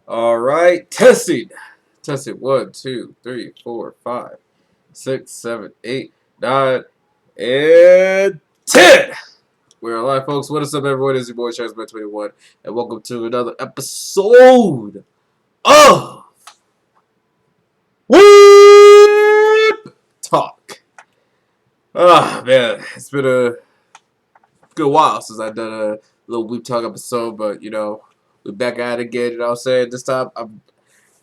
All right, testing. Testing. 1, 2, 3, 4, 5, 6, 7, 8, 9, and 10. We're alive, folks. What is up, everyone? It's your boy Shyzman 21, and welcome to another episode of Weeb Talk. Ah, man, it's been a good while since I've done a little Weeb Talk episode, but we're back at it again. You know what I'm saying? This time I'm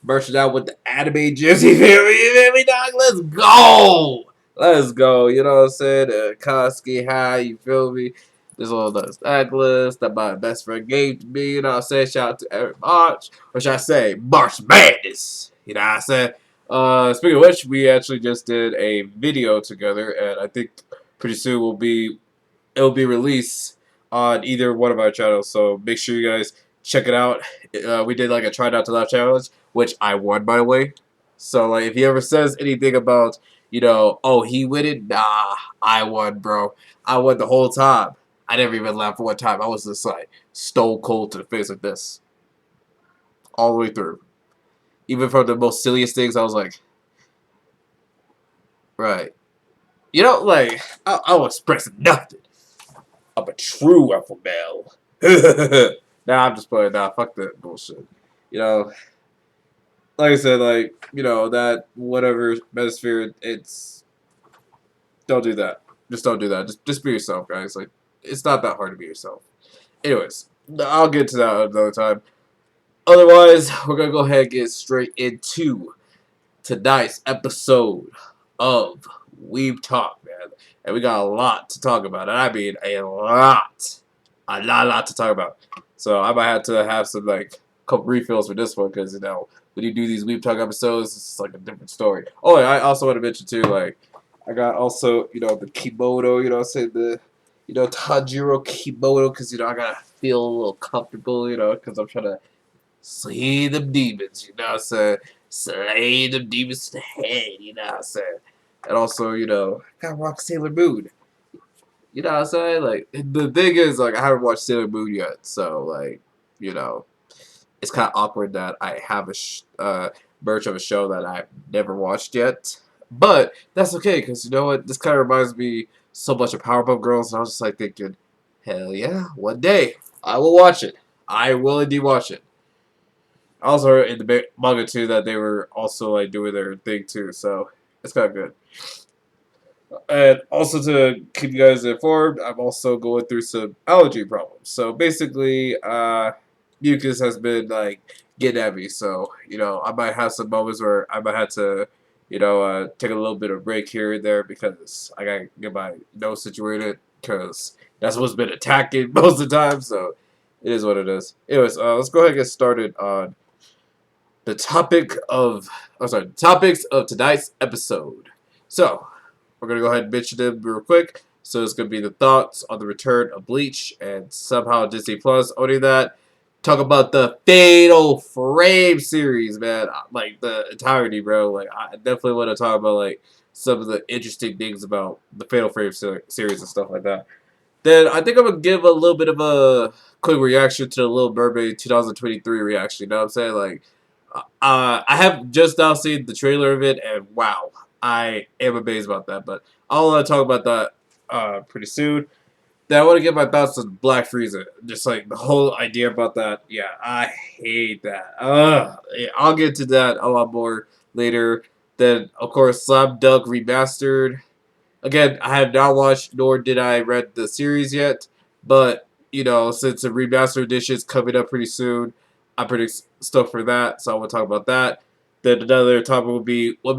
merching out with the anime jersey. You feel me, dog? Let's go! Let's go. You know what I'm saying? Koski high, you feel me? This all does necklace that my best friend gave to me. You know what I'm saying? Shout out to Eric March. Or should I say March Madness? You know what I'm saying? Speaking of which, we actually just did a video together, and I think pretty soon it'll be released on either one of our channels. So make sure you guys check it out. We did like a try not to laugh challenge, which I won, by the way. So like, if he ever says anything about oh, he win it, nah, I won, bro. I won the whole time. I never even laughed one time. I was just like stone cold to the face like this, all the way through. Even from the most silliest things, I was like, right. Like I was expressing nothing. I'm a true alpha male. Nah, I'm just playing. Nah, fuck that bullshit. You know, like I said, like, that whatever metasphere, don't do that. Just don't do that. Just be yourself, guys. Like, it's not that hard to be yourself. Anyways, I'll get to that another time. Otherwise, we're gonna go ahead and get straight into tonight's episode of Weeb Talk, man. And we got a lot to talk about. And I mean a lot. A lot to talk about. So I might have to have some like couple refills for this one because when you do these Weeb Talk episodes, it's like a different story. Oh, and I also want to mention too, like I got also the kimono, what I'm saying, the Tanjiro kimono, because I gotta feel a little comfortable, because I'm trying to slay them demons, what I'm saying, slay them demons to the head, what I'm saying, and also gotta rock Sailor Moon. You know what I'm saying? Like, the thing is, like, I haven't watched Sailor Moon yet, so, like, it's kind of awkward that I have a merch of a show that I've never watched yet. But that's okay, because you know what? This kind of reminds me so much of Powerpuff Girls, and I was just, like, thinking, hell yeah, one day, I will watch it. I will indeed watch it. I also heard in the manga, too, that they were also, like, doing their thing, too, so it's kind of good. And also to keep you guys informed, I'm also going through some allergy problems. So basically, mucus has been like getting at me. So I might have some moments where I might have to, take a little bit of break here and there because I gotta get my nose situated because that's what's been attacking most of the time. So it is what it is. Anyways, let's go ahead and get started on the topics of tonight's episode. So we're going to go ahead and mention them real quick. So it's going to be the thoughts on the return of Bleach and somehow Disney Plus owning that. Talk about the Fatal Frame series, man. Like, the entirety, bro. Like, I definitely want to talk about, like, some of the interesting things about the Fatal Frame series and stuff like that. Then I think I'm going to give a little bit of a quick reaction to the Little Mermaid 2023 reaction. You know what I'm saying? Like, I have just now seen the trailer of it, and wow, I am amazed about that. But I'll talk about that pretty soon. Then I want to get my thoughts on Black Frieza. Just like the whole idea about that. Yeah, I hate that. Yeah, I'll get to that a lot more later. Then, of course, Slam Dunk Remastered. Again, I have not watched nor did I read the series yet. But, since the remastered edition is coming up pretty soon, I'm pretty stoked for that. So I want to talk about that. Then another topic will be what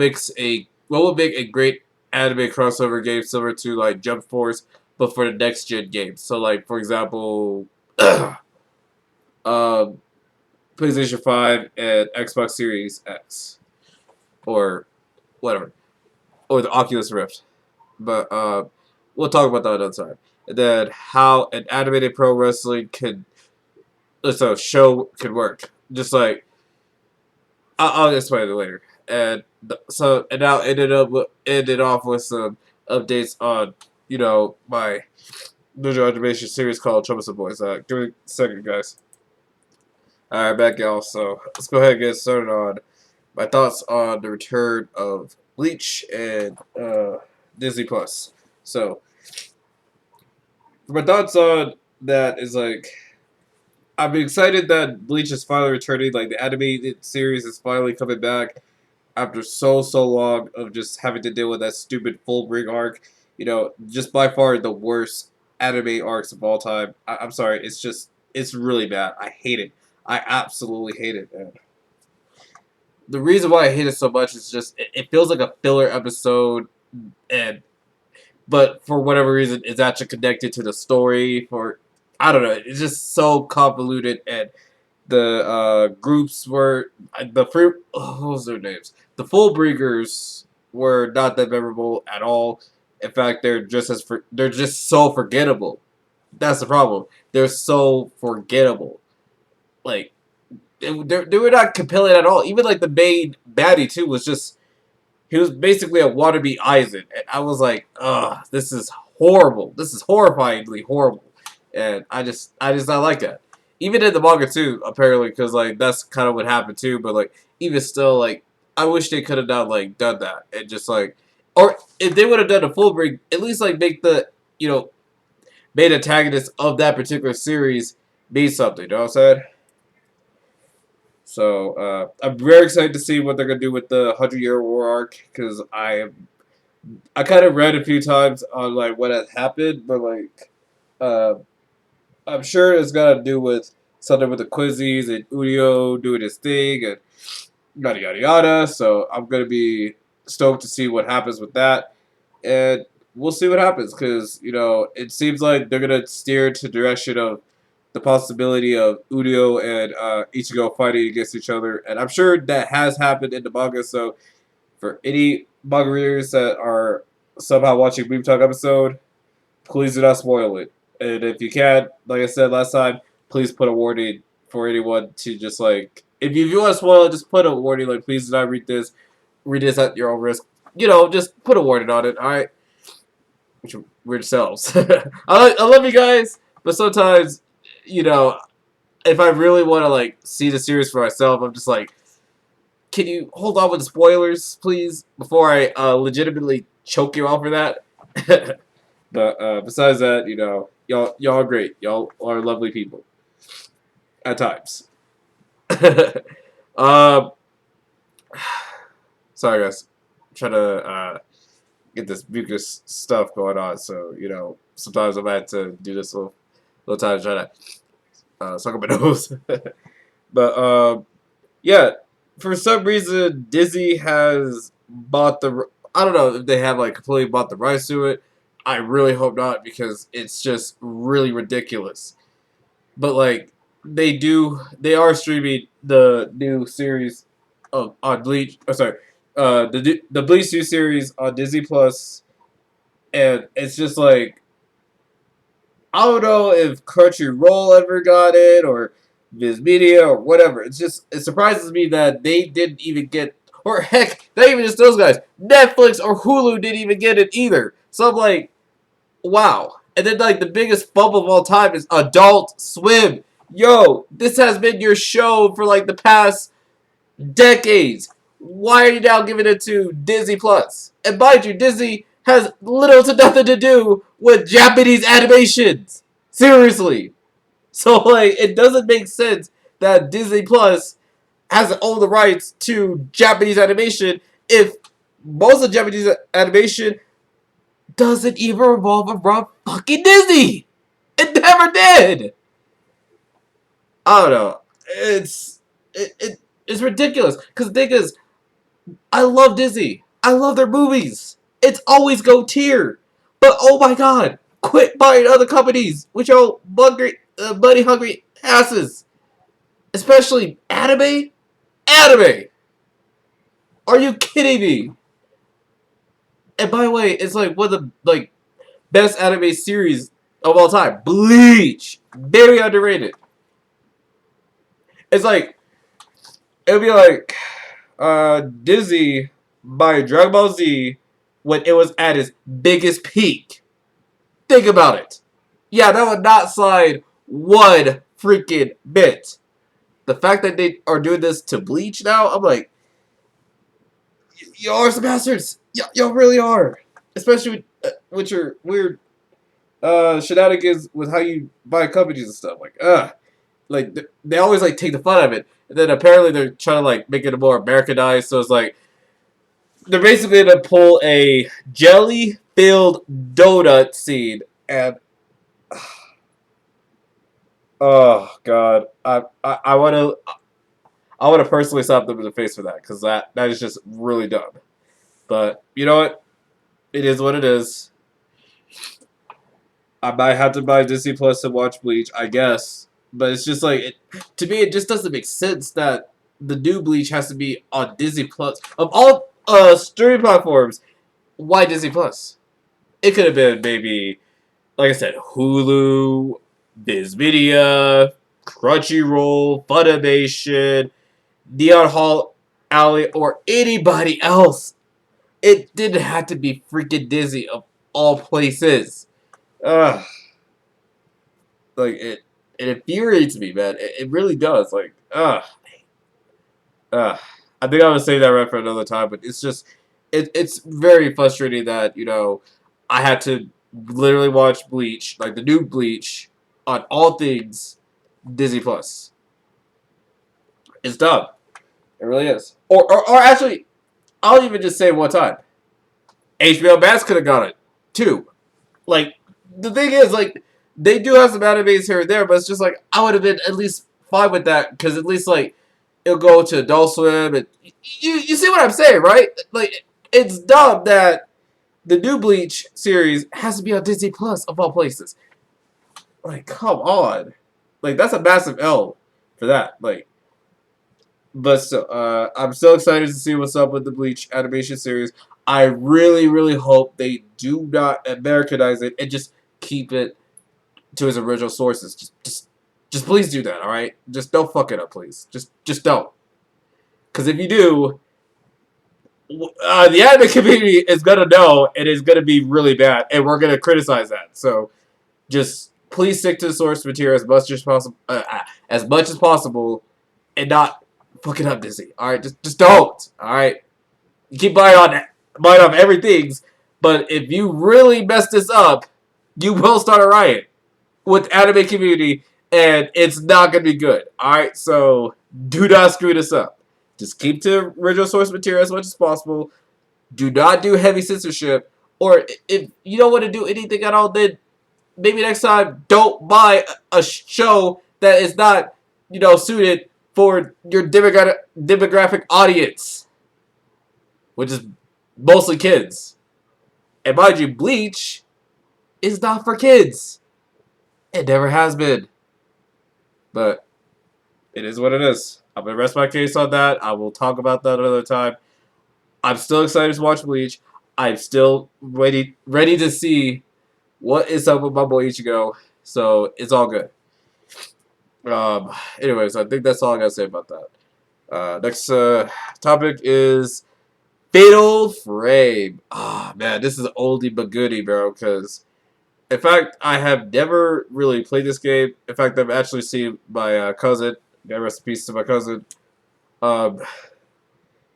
would make a great anime crossover game similar to like Jump Force, but for the next gen games. So like for example, PlayStation 5 and Xbox Series X, or whatever, or the Oculus Rift. But we'll talk about that another time. And then how an animated pro wrestling show could work. Just like I'll explain it later. And and now ended off with some updates on my visual animation series called Troublesome Boys. Give me a second, guys. Alright, back y'all. So let's go ahead and get started on my thoughts on the return of Bleach and Disney Plus. So my thoughts on that is like I'm excited that Bleach is finally returning. Like the animated series is finally coming back after so long of just having to deal with that stupid full bring arc. You know, just by far the worst anime arcs of all time. I'm sorry, it's really bad. I hate it. I absolutely hate it, man. The reason why I hate it so much is just it feels like a filler episode, and but for whatever reason, it's actually connected to the story. For I don't know, it's just so convoluted, and the groups were the free. Oh, what was their names? The Fullbringers were not that memorable at all. In fact, they're just so forgettable. That's the problem. They're so forgettable. Like they were not compelling at all. Even like the main baddie too was just he was basically a wannabe Aizen, and I was like, ugh, this is horrible. This is horrifyingly horrible, and I just not like that. Even in the manga too, apparently, because like that's kind of what happened too. But like even still, like I wish they could have done that and just like, or if they would have done a full bring, at least like make the you know main antagonist of that particular series be something. You know what I'm saying? So I'm very excited to see what they're gonna do with the 100-Year War arc because I kind of read a few times on like what had happened, but like uh, I'm sure it's got to do with something with the Quizzies and Udio doing his thing and yada yada yada. So I'm gonna be stoked to see what happens with that, and we'll see what happens because it seems like they're gonna steer to the direction of the possibility of Udio and Ichigo fighting against each other, and I'm sure that has happened in the manga. So for any manga readers that are somehow watching Weeb Talk episode, please do not spoil it. And if you can, like I said last time, please put a warning for anyone to just like if you want to spoil it, just put a warning like please do not read this. Read this at your own risk. Just put a warning on it. All right, which are weird selves. I love you guys, but sometimes you know if I really want to like see the series for myself, I'm just like, can you hold on with the spoilers, please, before I legitimately choke you off for that? But besides that, y'all are great. Y'all are lovely people at times. um, sorry guys, I'm trying to get this mucus stuff going on. So sometimes I might have to do this little time trying to suck up my nose. But yeah, for some reason Disney has bought the. I don't know if they have like completely bought the rights to it. I really hope not because it's just really ridiculous. But like they are streaming the new series on Bleach. Oh, sorry, the Bleach new series on Disney Plus, and it's just like I don't know if Crunchyroll ever got it or Viz Media or whatever. It surprises me that they didn't even get, or heck, not even just those guys. Netflix or Hulu didn't even get it either. So I'm like, wow. And then like the biggest bump of all time is Adult Swim. Yo, this has been your show for like the past decades. Why are you now giving it to Disney Plus? And mind you, Disney has little to nothing to do with Japanese animations. Seriously. So like it doesn't make sense that Disney Plus has all the rights to Japanese animation if most of Japanese animation doesn't even revolve around fucking Disney. It never did. I don't know. It's ridiculous. Because the thing is, I love Disney. I love their movies. It's always go tier. But oh my god, quit buying other companies with your money hungry asses. Especially anime. Anime. Are you kidding me? And by the way, it's like one of the best anime series of all time. Bleach. Very underrated. It's like it would be like Disney by Dragon Ball Z when it was at its biggest peak. Think about it. Yeah, that would not slide one freaking bit. the fact that they are doing this to Bleach now, I'm like, y'all are some bastards. Y'all really are. Especially with your weird shenanigans with how you buy companies and stuff. Like, like they always like take the fun out of it, and then apparently they're trying to like make it more Americanized. So it's like they're basically gonna pull a jelly-filled donut scene, and oh god, I want to personally slap them in the face for that because that is just really dumb. But you know what? It is what it is. I might have to buy Disney Plus to watch Bleach, I guess. But it's just like to me, it just doesn't make sense that the new Bleach has to be on Disney Plus of all streaming platforms. Why Disney Plus? It could have been maybe, like I said, Hulu, Viz Media, Crunchyroll, Funimation, Neon Hall Alley, or anybody else. It didn't have to be freaking Disney of all places. Ugh. Like it infuriates me, man. It really does. Like, ugh. I think I'm gonna save that right for another time, but it's just it's very frustrating that, I had to literally watch Bleach, like the new Bleach, on all things Disney Plus. It's dumb. It really is. Or actually, I'll even just say one time. HBO Max could have got it too. Like, the thing is, like, they do have some animes here and there, but it's just like I would have been at least fine with that because at least like it'll go to Adult Swim, and you see what I'm saying, right? Like, it's dumb that the new Bleach series has to be on Disney Plus of all places. Like, come on, like that's a massive L for that. Like, but still, I'm so excited to see what's up with the Bleach animation series. I really, really hope they do not Americanize it and just keep it to its original sources. Just please do that. All right, just don't fuck it up, please. Just don't. Because if you do, the anime community is gonna know, and it's gonna be really bad, and we're gonna criticize that. So just please stick to the source material as much as possible, and not fuck it up, Disney. All right, just don't. All right, you keep buying off everything, but if you really mess this up, you will start a riot with anime community, and it's not gonna be good. All right, so do not screw this up. Just keep to original source material as much as possible. Do not do heavy censorship, or if you don't want to do anything at all, then maybe next time don't buy a show that is not, suited for your demographic audience, which is mostly kids. And mind you, Bleach is not for kids. It never has been. But it is what it is. I'm going to rest my case on that. I will talk about that another time. I'm still excited to watch Bleach. I'm still ready to see what is up with my boy Ichigo. So it's all good. Anyways, I think that's all I got to say about that. Next topic is Fatal Frame. Ah, man, this is oldie but goodie, bro. Because, in fact, I have never really played this game. In fact, I've actually seen my cousin, rest in peace to my cousin,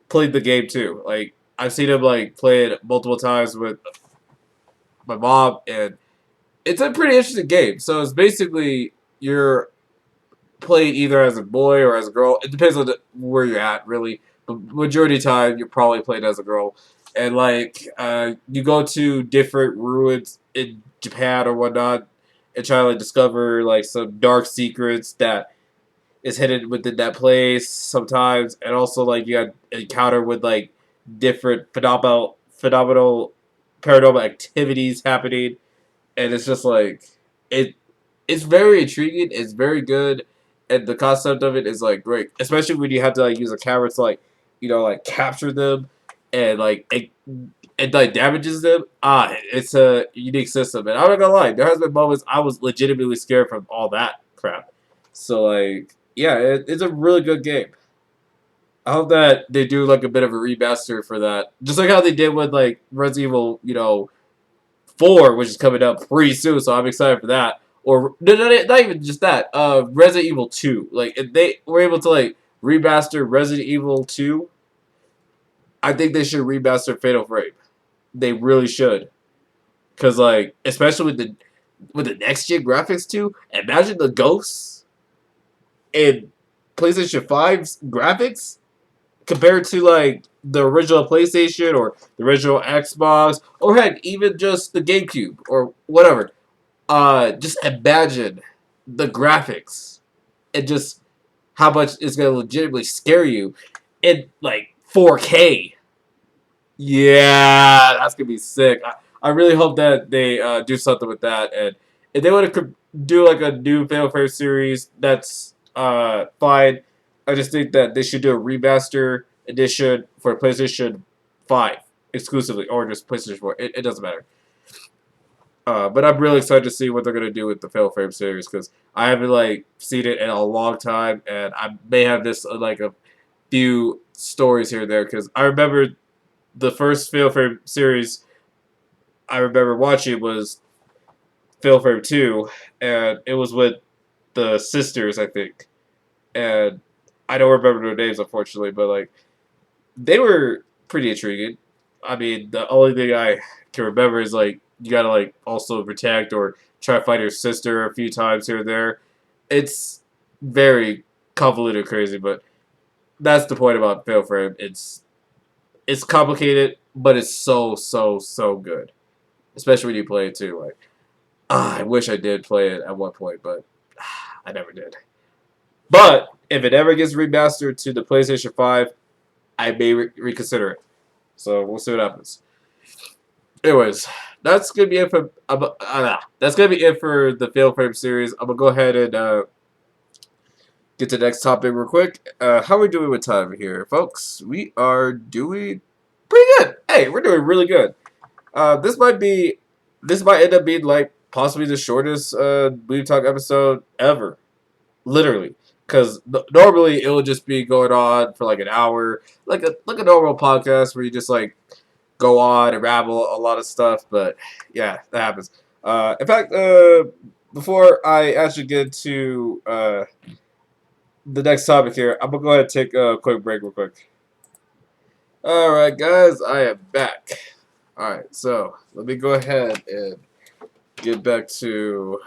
played the game too. Like, I've seen him like play it multiple times with my mom, and it's a pretty interesting game. So it's basically you're playing either as a boy or as a girl. It depends on where you're at, really. But majority of the time, you're probably playing as a girl. And, like, you go to different ruins in Japan or whatnot and try to, like, discover, like, some dark secrets that is hidden within that place sometimes. And also, like, you got encounter with, like, different phenomenal paranormal activities happening. And it's just, like, it's very intriguing. It's very good. And the concept of it is, like, great. Especially when you have to, like, use a camera to, like, like, capture them and, like, it like, damages them. It's a unique system. And I'm not gonna lie, there has been moments I was legitimately scared from all that crap. So, like, yeah, it's a really good game. I hope that they do, like, a bit of a remaster for that. Just like how they did with, like, Resident Evil, 4, which is coming up pretty soon, so I'm excited for that. or no, not even just that. Resident Evil 2. Like if they were able to like remaster Resident Evil 2, I think they should remaster Fatal Frame. They really should, cause like especially with the next gen graphics too. Imagine the ghosts in PlayStation 5's graphics compared to like the original PlayStation or the original Xbox or heck even just the GameCube or whatever. Just imagine the graphics and just how much it's gonna legitimately scare you in like 4K. Yeah, that's gonna be sick. I really hope that they do something with that, and if they want to do like a new Fatal Frame series, that's fine. I just think that they should do a remaster edition for PlayStation 5 exclusively, or just PlayStation 4. It doesn't matter. But I'm really excited to see what they're gonna do with the Fatal Frame series because I haven't like seen it in a long time, and I may have this like a few stories here and there because I remember the first Fatal Frame series I remember watching was Fatal Frame 2, and it was with the sisters, I think. And I don't remember their names, unfortunately, but like they were pretty intriguing. I mean, the only thing I can remember is like you gotta like also protect or try to find your sister a few times here and there. It's very convoluted, crazy, but that's the point about Fatal Frame. It's complicated, but it's so good. Especially when you play it too. Like, I wish I did play it at one point, but I never did. But if it ever gets remastered to the PlayStation 5, I may reconsider it. So we'll see what happens. Anyways, that's gonna be it for that's gonna be it for the Fatal Frame series. I'm gonna go ahead and get to the next topic real quick. How are we doing with time here, folks? We are doing pretty good. Hey, we're doing really good. This might end up being like possibly the shortest Weeb Talk episode ever, literally. Because normally it will just be going on for like an hour, like a normal podcast where you just like go on and rabble a lot of stuff. But yeah, that happens. In fact, before I actually get to the next topic here, I'm gonna go ahead and take a quick break, real quick. All right, guys, I am back. All right, so let me go ahead and get back to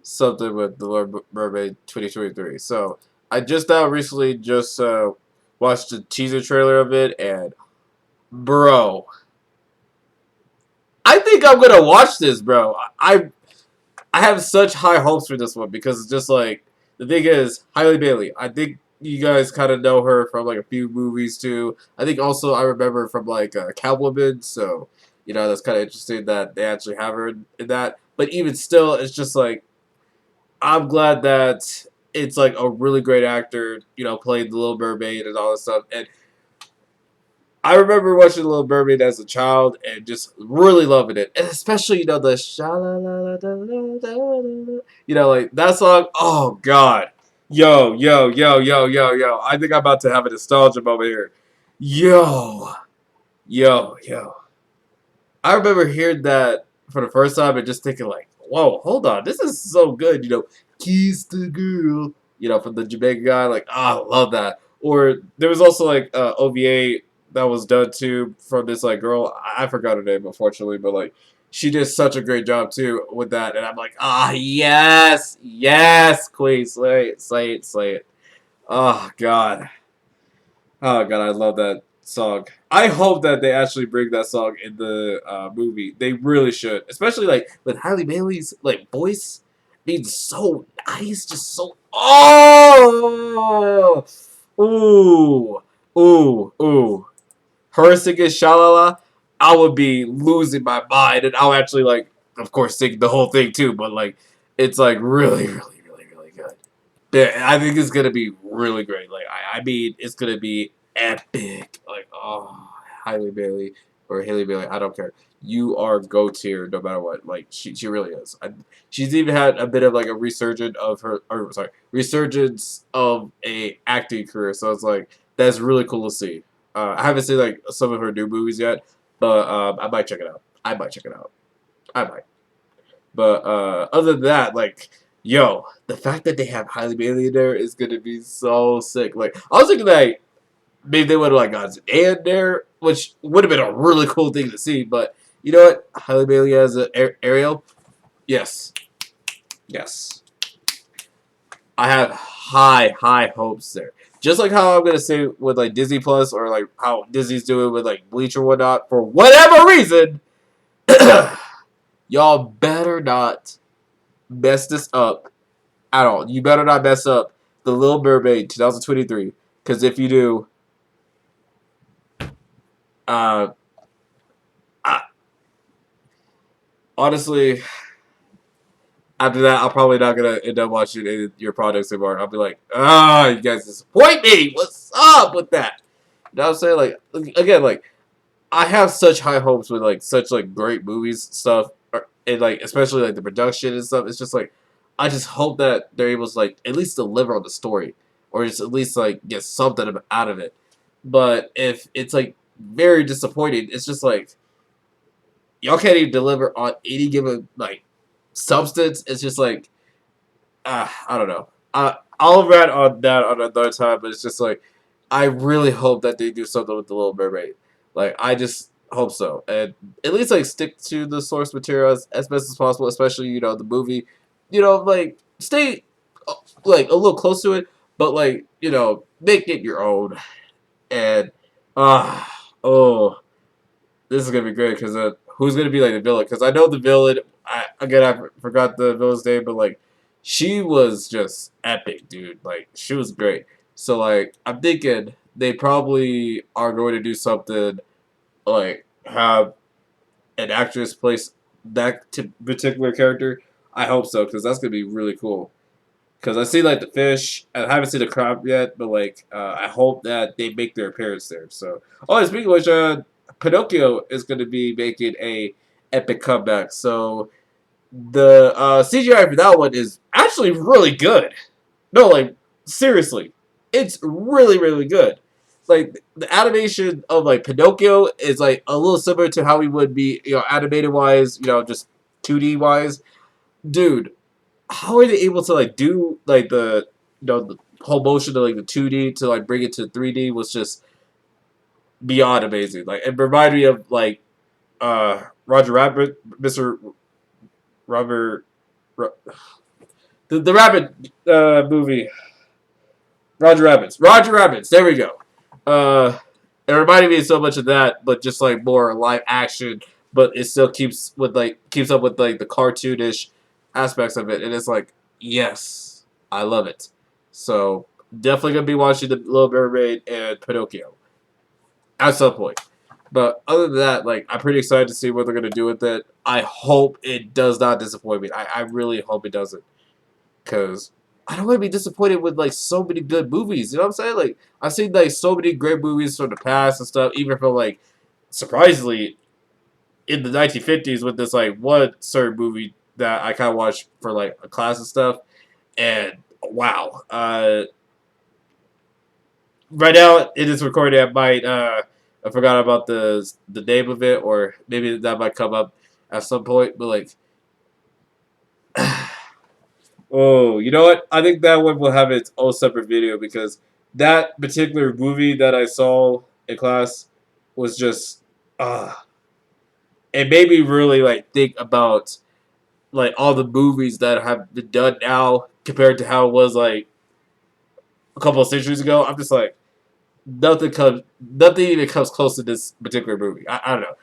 something with the Little Mermaid 2023. So I just now recently just watched the teaser trailer of it, and bro, I think I'm gonna watch this, bro. I have such high hopes for this one because it's just like the thing is Hailey Bailey. I think you guys kind of know her from like a few movies too. I think also I remember from like Catwoman. So you know that's kind of interesting that they actually have her in that. But even still, it's just like I'm glad that it's like a really great actor. You know, played the Little Mermaid and all this stuff. And I remember watching Little Mermaid as a child and just really loving it, and especially you know the sha la la la da la da da, you know like that song. Oh God, yo! I think I'm about to have a nostalgia moment here. Yo, yo! I remember hearing that for the first time and just thinking like, whoa, hold on, this is so good. You know, Keys to Girl. You know, from the Jamaican guy. Like, I love that. Or there was also like OVA that was done too from this like girl. I forgot her name unfortunately, but like she did such a great job too with that. And I'm like, yes, Queen, slay it. Oh God. Oh God, I love that song. I hope that they actually bring that song in the movie. They really should, especially like with Halle Bailey's like voice being so nice, just so ooh ooh. Her singing Shalala, I would be losing my mind, and I'll actually like, of course, sing the whole thing too. But like, it's like really good. Yeah, I think it's gonna be really great. Like, I mean, it's gonna be epic. Like, oh, Hailey Bailey or Haley Bailey, I don't care. You are go tier no matter what. Like, she really is. She's even had a bit of like a resurgence of her, or sorry, resurgence of a acting career. So it's like that's really cool to see. I haven't seen like some of her new movies yet, but I might check it out. I might. But other than that, like, yo, the fact that they have Highly Bailey there is gonna be so sick. Like, I was thinking that maybe they would have like got Zidane there, which would have been a really cool thing to see. But you know what? Halle Bailey as a Ariel, yes, yes. I have high hopes there. Just like how I'm gonna say with like Disney Plus or like how Disney's doing with like Bleach or whatnot. For whatever reason, y'all better not mess this up at all. You better not mess up the Little Mermaid 2023. Because if you do, uh, I, honestly, after that, I'm probably not gonna end up watching any of your products anymore. I'll be like, you guys disappoint me. What's up with that? You know what I'm saying? Like, again, like, I have such high hopes with like such like great movies stuff, and like especially like the production and stuff. It's just like I just hope that they're able to like at least deliver on the story, or just at least like get something out of it. But if it's like very disappointing, it's just like y'all can't even deliver on any given like substance. It's just like I don't know. I'll rant on that on another time, but it's just like I really hope that they do something with the Little Mermaid. Like I just hope so, and at least like stick to the source material as best as possible. Especially the movie, like stay like a little close to it, but like make it your own. And oh, this is gonna be great because who's gonna be like the villain? Because I know the villain. I forgot the villain's name, but like she was just epic, dude. Like she was great. So like I'm thinking they probably are going to do something like have an actress place that particular character. I hope so because that's gonna be really cool. Because I see like the fish, and I haven't seen the crab yet, but like I hope that they make their appearance there. So, and speaking of which, Pinocchio is going to be making a epic comeback. So the CGI for that one is actually really good. No, like seriously, it's really good. Like the animation of like Pinocchio is like a little similar to how we would be, animated wise, just 2D wise, dude. How are they able to like do like the whole motion of like the 2D to like bring it to 3D was just beyond amazing. Like it reminded me of like Roger Rabbit, Mr. Robert, the Rabbit movie, Roger Rabbits. There we go. It reminded me so much of that, but just like more live action. But it still keeps up with like the cartoonish aspects of it, and it's like yes, I love it. So definitely gonna be watching the Little Mermaid and Pinocchio at some point. But other than that, like I'm pretty excited to see what they're gonna do with it. I hope it does not disappoint me. I really hope it doesn't, because I don't want to be disappointed with like so many good movies. You know what I'm saying? Like I've seen like so many great movies from the past and stuff, even from like surprisingly in the 1950s with this like one certain movie that I kind of watched for like a class and stuff. And wow, right now it is recording. I forgot about the name of it, or maybe that might come up at some point. But like, oh, you know what? I think that one will have its own separate video because that particular movie that I saw in class was just it made me really like think about like all the movies that have been done now compared to how it was like a couple of centuries ago. I'm just like nothing even comes close to this particular movie. I don't know.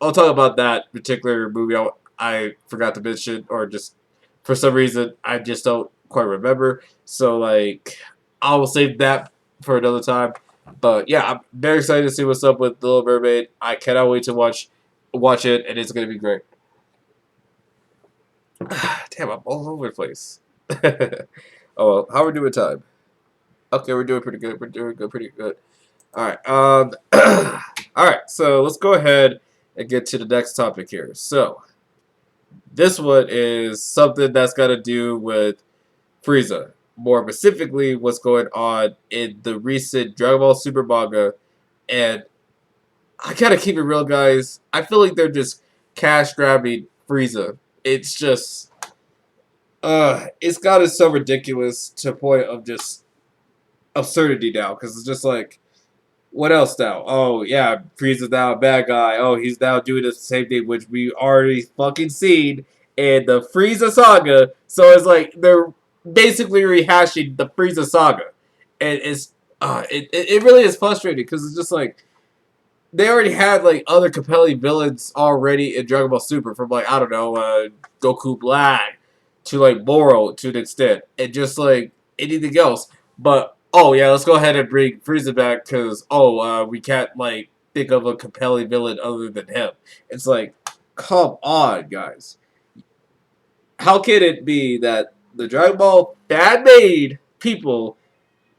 I'll talk about that particular movie. I forgot to mention, or just for some reason I just don't quite remember. So like I will save that for another time. But yeah, I'm very excited to see what's up with The Little Mermaid. I cannot wait to watch it, and it's gonna be great. Damn, I'm all over the place. Oh well, how are we doing time? Okay, we're doing pretty good. We're doing good, pretty good. All right. All right. So let's go ahead and get to the next topic here. So this one is something that's got to do with Frieza. More specifically, what's going on in the recent Dragon Ball Super manga. And I gotta keep it real, guys. I feel like they're just cash grabbing Frieza it's just it's gotten so ridiculous to a point of just absurdity now because it's just like what else now? Oh yeah, Frieza's now a bad guy. Oh, he's now doing the same thing which we already fucking seen in the Frieza saga. So it's like they're basically rehashing the Frieza saga, and it really is frustrating because it's just like they already had like other compelling villains already in Dragon Ball Super from like I don't know Goku Black to like Moro to an extent and just like anything else. But oh yeah, let's go ahead and bring Frieza back because we can't like think of a compelling villain other than him. It's like come on guys, how can it be that the Dragon Ball fan made people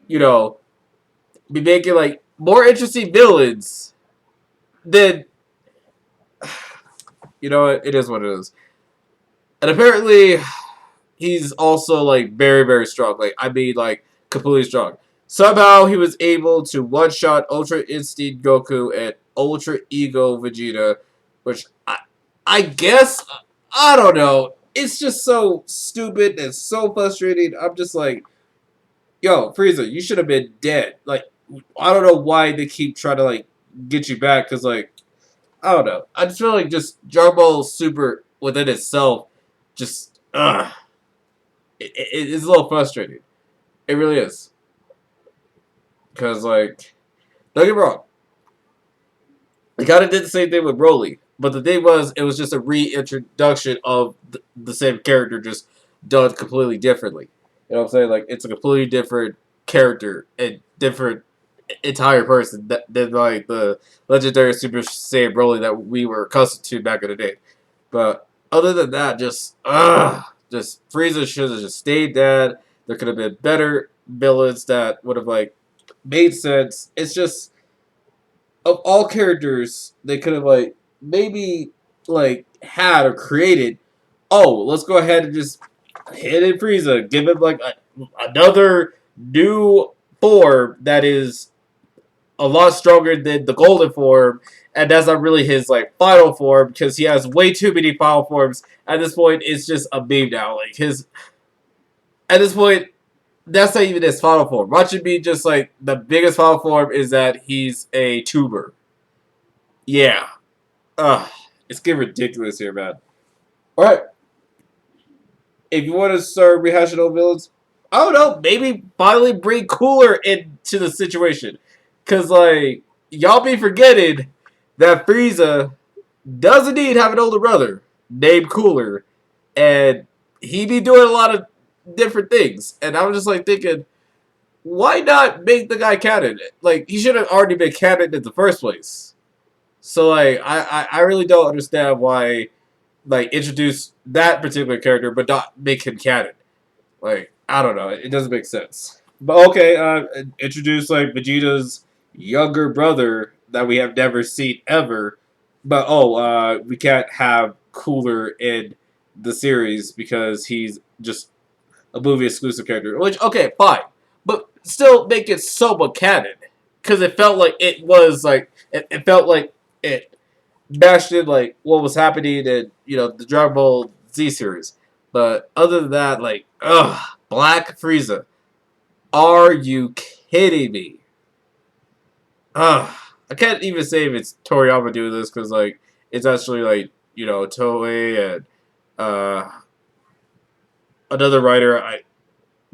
you know be making like more interesting villains than you know what? It is what it is. And apparently, he's also like very, very strong. Like I mean, like completely strong. Somehow he was able to one-shot Ultra Instinct Goku and Ultra Ego Vegeta, which I guess I don't know. It's just so stupid and so frustrating. I'm just like, yo, Frieza, you should have been dead. Like I don't know why they keep trying to like get you back because like I don't know. I just feel like just Dragon Ball Super within itself, just it's a little frustrating. It really is because like don't get me wrong, they kind of did the same thing with Broly, but the thing was it was just a reintroduction of the same character, just done completely differently. You know what I'm saying? Like it's a completely different character and different entire person than like the legendary Super Saiyan Broly that we were accustomed to back in the day. But other than that, just Frieza should have just stayed dead. There could have been better villains that would have like made sense. It's just of all characters they could have like maybe like had or created. Oh, let's go ahead and just hit in Frieza. Give him like another new form that is a lot stronger than the golden form, and that's not really his like final form because he has way too many final forms. At this point, it's just a meme now. Like his at this point, that's not even his final form. What should be just like the biggest final form is that he's a tuber. Yeah, it's getting ridiculous here, man. All right, if you want to start rehashing old villains, I don't know, maybe finally bring Cooler into the situation. Because, like, y'all be forgetting that Frieza does indeed have an older brother named Cooler. And he be doing a lot of different things. And I was just, like, thinking, why not make the guy canon? Like, he should have already been canon in the first place. So, like, I really don't understand why, like, introduce that particular character but not make him canon. Like, I don't know. It doesn't make sense. But okay, introduce like Vegeta's younger brother that we have never seen ever. But we can't have Cooler in the series because he's just a movie exclusive character. Which okay, fine, but still make it somewhat canon because it felt like it was like it felt like it bashed in like what was happening in the Dragon Ball Z series. But other than that, like Black Frieza, are you kidding me? I can't even say if it's Toriyama doing this because like it's actually like Toei and uh another writer I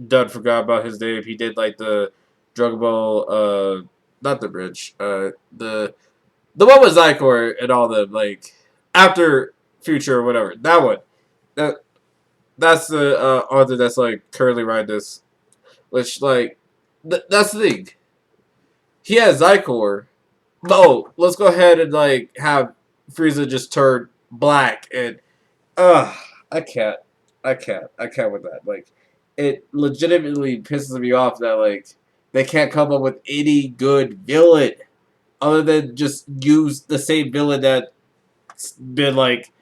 done forgot about his name. He did like the Dragon Ball not the bridge the one with Zycor and all them like after Future or whatever that one that that's the author that's like currently writing this, which like that's the thing. He has Zycor. But, let's go ahead and like have Frieza just turn black and uh I can't. I can't with that. Like it legitimately pisses me off that like they can't come up with any good villain other than just use the same villain that's been like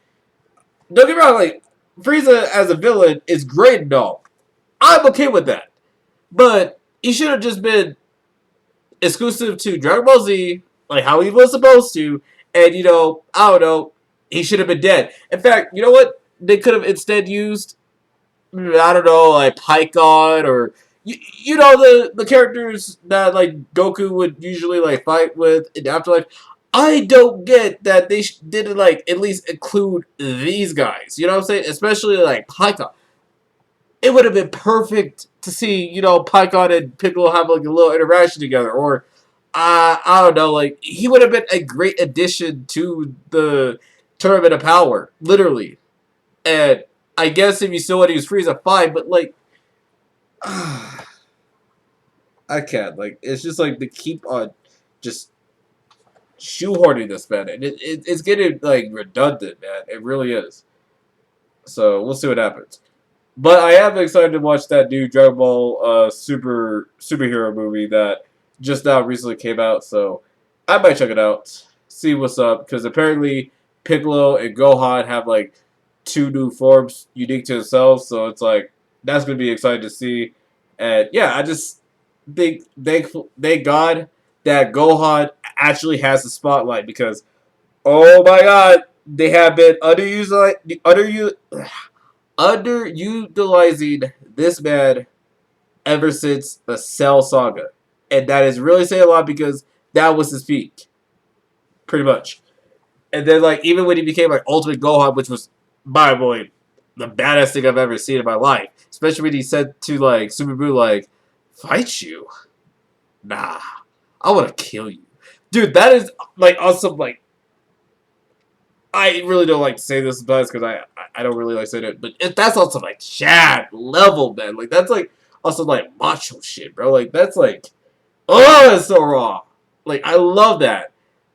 don't get me wrong, like Frieza as a villain is great and all. I'm okay with that. But he should have just been exclusive to Dragon Ball Z, like how he was supposed to, and I don't know, he should have been dead. In fact, you know what? they could have instead used, I don't know, like Pycon or you know the characters that like Goku would usually like fight with in Afterlife. I don't get that they didn't like at least include these guys. You know what I'm saying? Especially like Pycon. It would have been perfect to see, you know, Pycon and Piccolo have like a little interaction together, or I don't know, like he would have been a great addition to the Tournament of Power, literally. And I guess if you still want to use Frieza, fine, but like, I can't. Like, it's just like they keep on just shoehorning this, man, and it's getting like redundant, man. It really is. So we'll see what happens. But I am excited to watch that new Dragon Ball superhero movie that just now recently came out. So I might check it out, see what's up, because apparently Piccolo and Gohan have like two new forms unique to themselves. So it's like that's gonna be exciting to see. And yeah, I just think thank God that Gohan actually has the spotlight because oh my God, they have been underutilizing this man ever since the Cell Saga. And that is really saying a lot because that was his peak. Pretty much. And then like even when he became like Ultimate Gohan, which was by the way the baddest thing I've ever seen in my life. Especially when he said to like Super Buu like, fight you? Nah. I wanna kill you. Dude, that is like awesome like I really don't like to say this sometimes because I don't really like saying it, but that's also like Chad level, man. Like that's like also like macho shit, bro. Like that's like oh, it's so raw. Like I love that,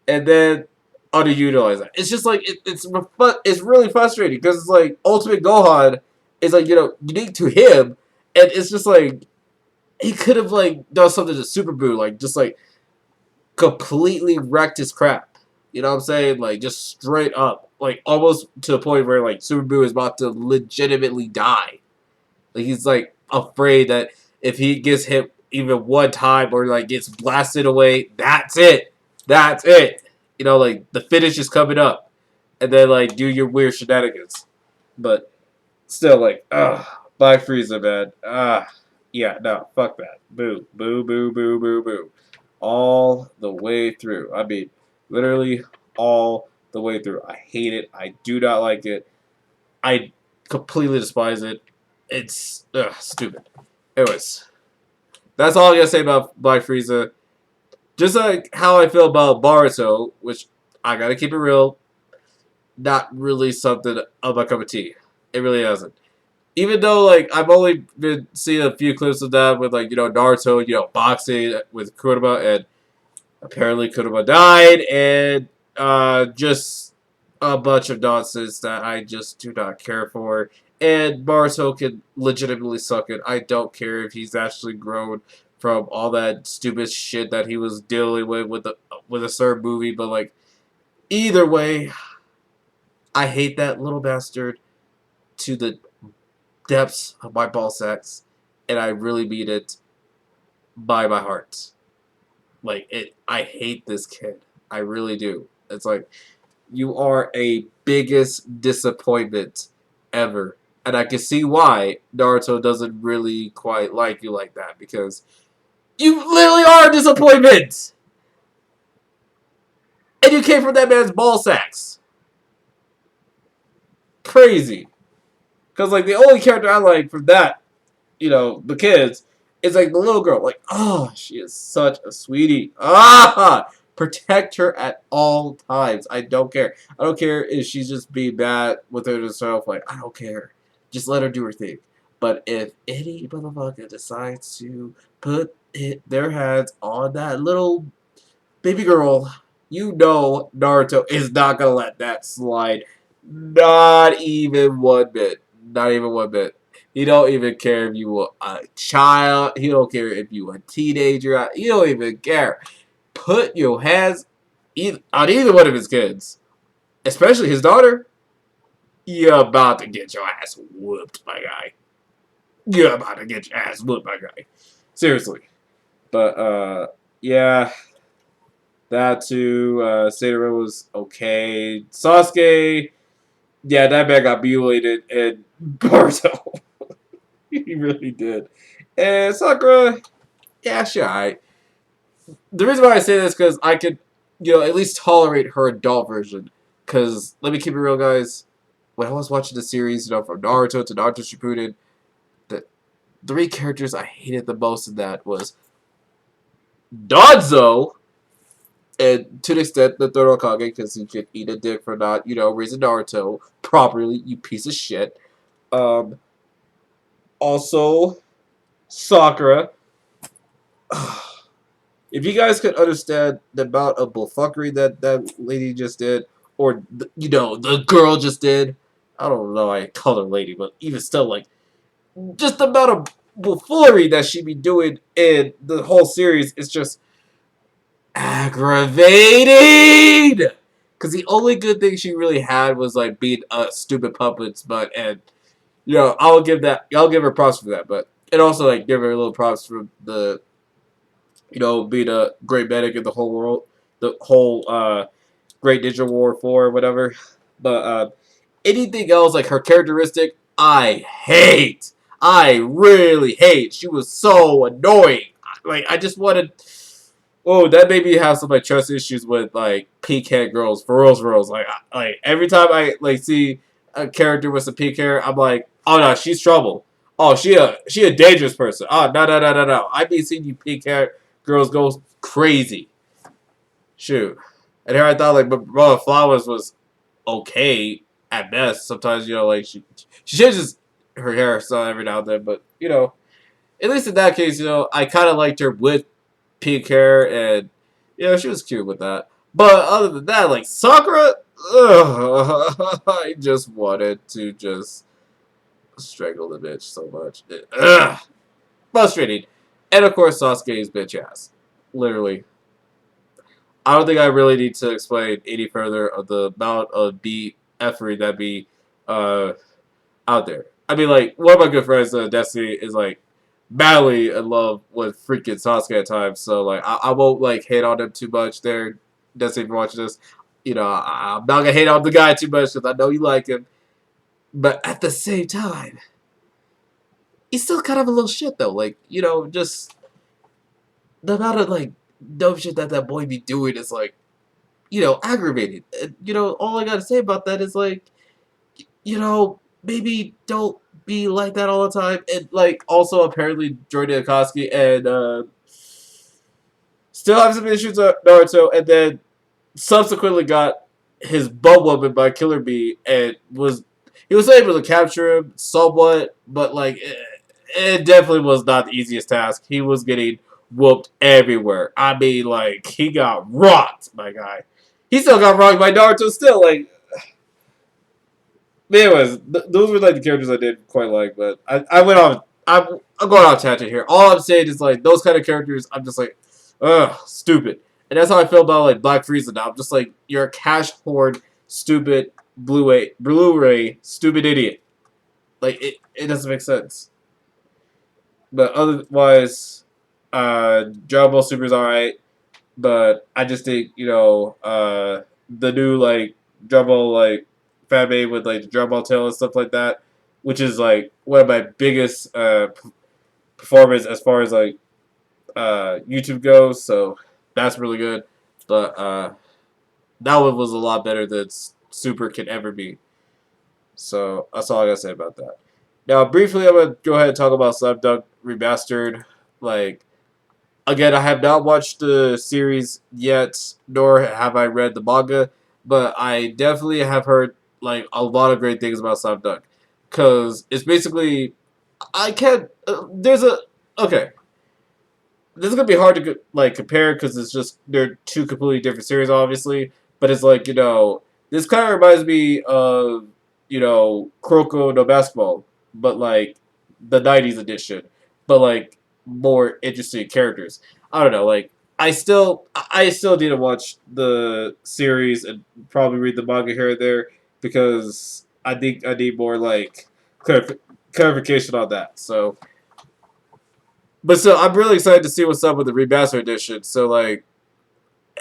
and then underutilize that. It's just like it's really frustrating because it's like Ultimate Gohan is like you know unique to him, and it's just like he could have like done something to Super Boo, like just like completely wrecked his crap. You know what I'm saying? Like just straight up, like almost to the point where like Super Boo is about to legitimately die. Like he's like afraid that if he gets hit even one time or like gets blasted away, that's it. That's it. You know, like the finish is coming up, and then like do your weird shenanigans. But still, like, Black Frieza, man. Yeah, no, fuck that. Boo, boo, boo, boo, boo, boo. All the way through. I mean, literally all the way through. I hate it. I do not like it. I completely despise it. It's stupid. Anyways, that's all I gotta say about Black Frieza. Just like how I feel about Boruto, which I gotta keep it real, not really something of my cup of tea. It really hasn't. Even though like I've only been seeing a few clips of that with like you know Naruto, you know boxing with Kurama, and apparently Kurama died, and just a bunch of nonsense that I just do not care for. And Naruto can legitimately suck it. I don't care if he's actually grown from all that stupid shit that he was dealing with a certain movie, but like either way, I hate that little bastard to the depths of my ball sacks, and I really mean it by my heart. Like it, I hate this kid. I really do. It's like you are a biggest disappointment ever, and I can see why Naruto doesn't really quite like you like that because you literally are a disappointment, and you came from that man's ball sacks. Crazy. Because like the only character I like from that you know, the kids, is like the little girl. Like, oh, she is such a sweetie. Protect her at all times. I don't care. I don't care if she's just being bad with herself. Like, I don't care. Just let her do her thing. But if any motherfucker decides to put their hands on that little baby girl, you know Naruto is not gonna let that slide. Not even one bit. Not even one bit. He don't even care if you a child. He don't care if you a teenager. He don't even care. Put your hands on either one of his kids, especially his daughter. You're about to get your ass whooped, my guy. You're about to get your ass whooped, my guy. Seriously. But yeah, that too. Sailor was okay. Sasuke. Yeah, that man got mutilated in Boruto. He really did. And Sakura, yeah, sure. The reason why I say this because I could, at least tolerate her adult version. Because let me keep it real, guys. When I was watching the series, from Naruto to Naruto Shippuden, the three characters I hated the most in that was Danzo, and to the extent the third Hokage, because he could eat a dick for not, raising Naruto properly, you piece of shit. Um, Also, Sakura. If you guys could understand the amount of bullfuckery that lady just did, or the girl just did, I don't know. I call her lady, but even still, like just the amount of bullfoolery that she be doing in the whole series is just aggravating. Because the only good thing she really had was like being a stupid puppet's butt, and I'll give her props for that, but and also like give her a little props for the being a great medic in the whole world, the whole Great Ninja War 4 or whatever. But anything else, like her characteristic, I hate. I really hate. She was so annoying. Like, I just wanted. Oh, that made me have some like trust issues with like pink haired girls. For reals, for reals. Like every time I like see a character with some pink hair, I'm like, oh no, she's trouble. Oh, she a dangerous person. Oh no no no no no. I be seeing you pink hair girls go crazy. Shoot. And here I thought like Brother Flowers was okay at best. Sometimes like she changes her hairstyle every now and then, but at least in that case, I kind of liked her with pink hair, and she was cute with that. But other than that, like Sakura, I just wanted to just strangle the bitch so much. Frustrating. And of course, Sasuke's bitch ass. Literally. I don't think I really need to explain any further of the amount of effery that be uh, out there. I mean, like, one of my good friends, Destiny, is like madly in love with freaking Sasuke at times. So, like, I won't like hate on him too much there. Destiny, if you're watching this, I'm not gonna hate on the guy too much because I know you like him. But at the same time, he's still kind of a little shit though. Like, just the amount of like dumb shit that boy be doing is like, aggravating. All I gotta say about that is like, maybe don't be like that all the time. And like also apparently Jordan Akatsuki and still have some issues with Naruto, and then subsequently got his bum woman by Killer Bee, and he was able to capture him somewhat, but like it definitely was not the easiest task. He was getting whooped everywhere. I mean, like he got rocked, my guy. He still got rocked by Naruto. Still, like but anyways, those were like the characters I did quite like, but I went on. I'm going on a tangent here. All I'm saying is like those kind of characters. I'm just like, ugh, stupid. And that's how I feel about like Black Frieza now. I'm just like, you're a cash hoard, stupid Blu-ray, stupid idiot. Like it doesn't make sense. But otherwise, Dragon Ball Super is alright. But I just think the new like Dragon Ball like fan made with like the Dragon Ball Tail and stuff like that, which is like one of my biggest performance as far as like YouTube goes. So that's really good. But that one was a lot better than Super can ever be. So that's all I gotta say about that. Now, briefly, I'm gonna go ahead and talk about Slam Dunk Remastered. Like, again, I have not watched the series yet, nor have I read the manga, but I definitely have heard like a lot of great things about Slam Dunk, because it's basically I can't. There's a okay. This is gonna be hard to like compare because it's just they're two completely different series, obviously. But it's like this kind of reminds me of Kuroko no Basketball, but like the '90s edition, but like more interesting characters. I don't know, like I still need to watch the series and probably read the manga here and there because I think I need more like clarification on that. So. But still, I'm really excited to see what's up with the remaster edition. So, like,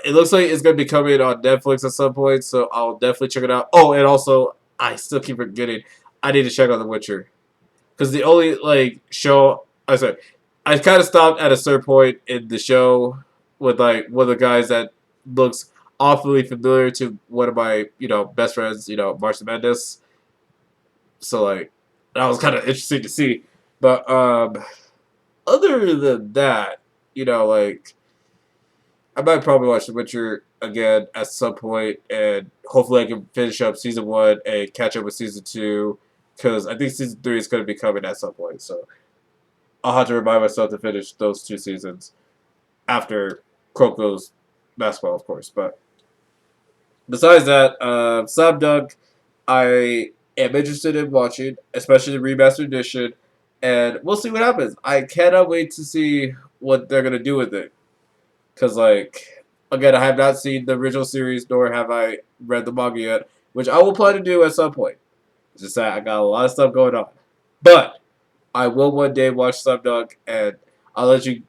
it looks like it's going to be coming on Netflix at some point, so I'll definitely check it out. Oh, and also, I still keep forgetting. I need to check on The Witcher because the only like show I sorry, I kind of stopped at a certain point in the show with like one of the guys that looks awfully familiar to one of my best friends, Marcia Mendes. So like that was kind of interesting to see. But other than that, like I might probably watch The Witcher again at some point, and hopefully I can finish up season 1 and catch up with season 2, because I think season 3 is going to be coming at some point. So I'll have to remind myself to finish those 2 seasons after Kroko's basketball, of course. But besides that, Slam Dunk, I am interested in watching, especially the remastered edition, and we'll see what happens. I cannot wait to see what they're going to do with it. Because, like, again, I have not seen the original series, nor have I read the manga yet, which I will plan to do at some point. It's just that I got a lot of stuff going on. But I will one day watch Slam Dunk, and I'll let you.